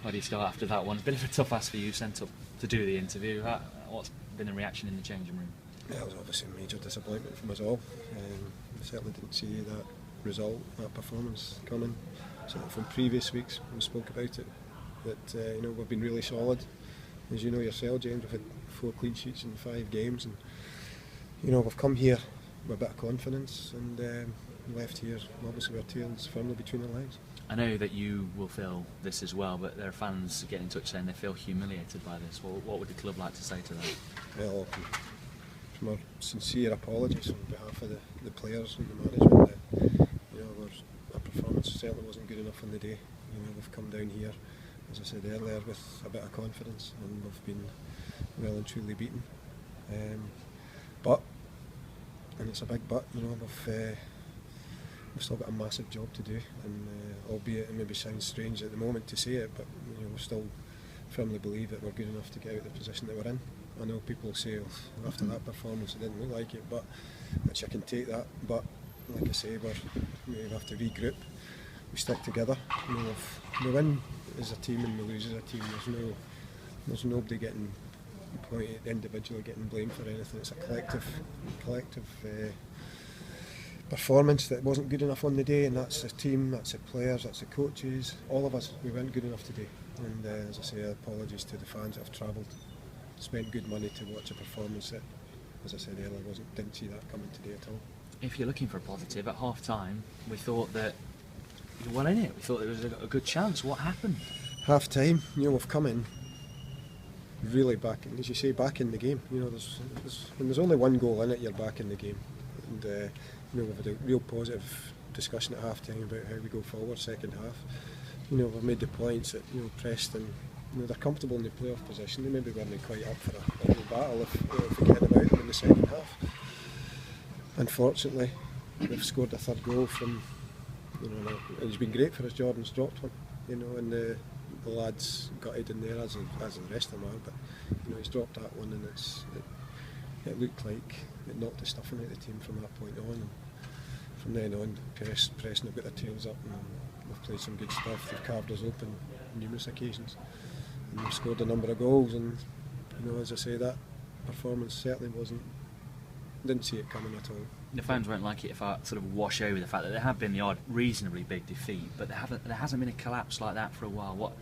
How do you start after that one? It's a bit of a tough ask for you, sent up to do the interview. What's been the reaction in the changing room? Yeah, it was obviously a major disappointment from us all. We certainly didn't see that result, that performance coming. Certainly from previous weeks, we spoke about it, that we've been really solid. As you know yourself, James, we've had 4 clean sheets in 5 games, and we've come here with a bit of confidence and left here obviously with our tails firmly between our legs. I know that you will feel this as well, but there are fans getting in touch saying they feel humiliated by this. What would the club like to say to them? Well, from our sincere apologies on behalf of the players and the management, that our performance certainly wasn't good enough on the day. We've come down here, as I said earlier, with a bit of confidence, and we've been well and truly beaten. But, and it's a big but, we've still got a massive job to do, and albeit it maybe sounds strange at the moment to say it, but we still firmly believe that we're good enough to get out of the position that we're in. I know people say, oh, after that performance it didn't look like it, but which I can take that. But like I say, we have to regroup. We stick together. If we win as a team and we lose as a team, there's nobody getting pointed individually, getting blamed for anything. It's a collective performance that wasn't good enough on the day, and that's the team, that's the players, that's the coaches, all of us. We weren't good enough today, and as I say, apologies to the fans that have travelled, spent good money to watch a performance that, as I said earlier, didn't see that coming today at all. If you're looking for a positive, at half time we thought that you were well in it, we thought there was a good chance. What happened? Half time, we've come in really back, as you say, back in the game. When there's only one goal in it, you're back in the game, and we've had a real positive discussion at half time about how we go forward second half. We've made the points that Preston, they're comfortable in the playoff position. They maybe weren't quite up for a real battle if we cared about them in the second half. Unfortunately, we've scored a third goal from, it's been great for us. Jordan's dropped one, and the lads gutted in there as the rest of them are, but he's dropped that one, and it looked like it knocked the stuffing out of the team from that point on. And from then on, Preston have got their tails up, and we've played some good stuff. They've carved us open on numerous occasions, and we've scored a number of goals. And as I say, that performance certainly didn't see it coming at all. The fans won't like it if I sort of wash over the fact that there have been the odd reasonably big defeat, but there hasn't been a collapse like that for a while.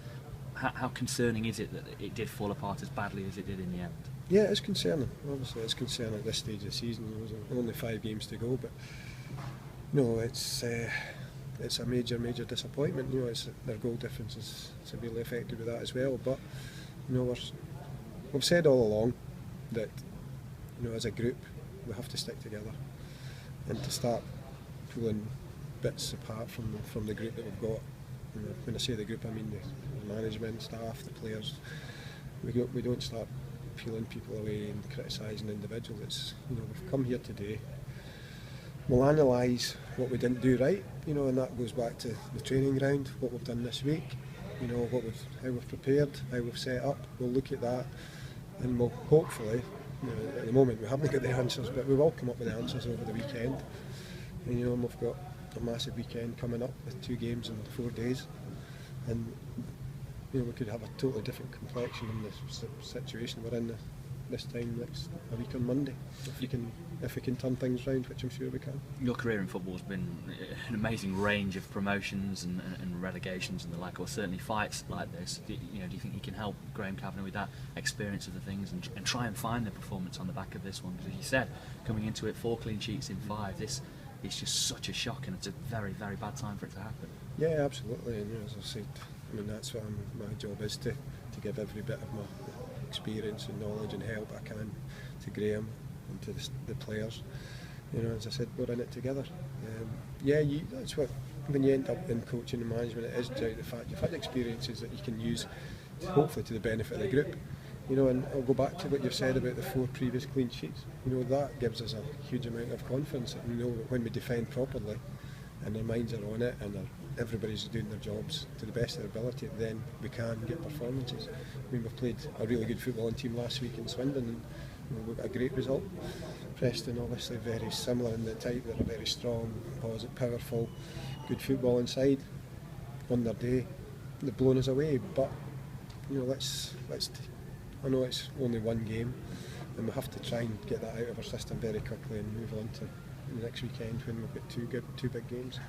How concerning is it that it did fall apart as badly as it did in the end? Yeah, it's concerning. Obviously, it's concerning at this stage of the season. There's only 5 games to go, but it's a major disappointment. Their goal difference is severely affected with that as well. But we've said all along that as a group we have to stick together, and to start pulling bits apart from the group that we've got. When I say the group, I mean the management, staff, the players. We don't start peeling people away and criticising individuals. We've come here today. We'll analyse what we didn't do right, and that goes back to the training ground, what we've done this week, how we've prepared, how we've set up. We'll look at that, and we'll hopefully, at the moment we haven't got the answers, but we will come up with the answers over the weekend. And we've got a massive weekend coming up with 2 games in 4 days, and we could have a totally different complexion in the situation we're in this time a week on Monday, if we can turn things round, which I'm sure we can. Your career in football has been an amazing range of promotions and relegations and the like, or certainly fights like this. Do you think you can help Graham Kavanagh with that experience of the things and try and find the performance on the back of this one? Because as you said, coming into it, 4 clean sheets in 5, this is just such a shock, and it's a very, very bad time for it to happen. Yeah, absolutely. And as I said, that's what my job is, to give every bit of my experience and knowledge and help I can to Graham and to the players. As I said, we're in it together. That's what, when you end up in coaching and management, it is down to the fact you've had experiences that you can use, hopefully to the benefit of the group. And I'll go back to what you've said about the 4 previous clean sheets. That gives us a huge amount of confidence that when we defend properly and their minds are on it and everybody's doing their jobs to the best of their ability, then we can get performances. We've played a really good footballing team last week in Swindon, and we got a great result. Preston obviously very similar in the type. They're a very strong, positive, powerful, good football inside. On their day, they've blown us away. But you know, I know it's only one game, and we have to try and get that out of our system very quickly and move on to the next weekend when we've got two big games.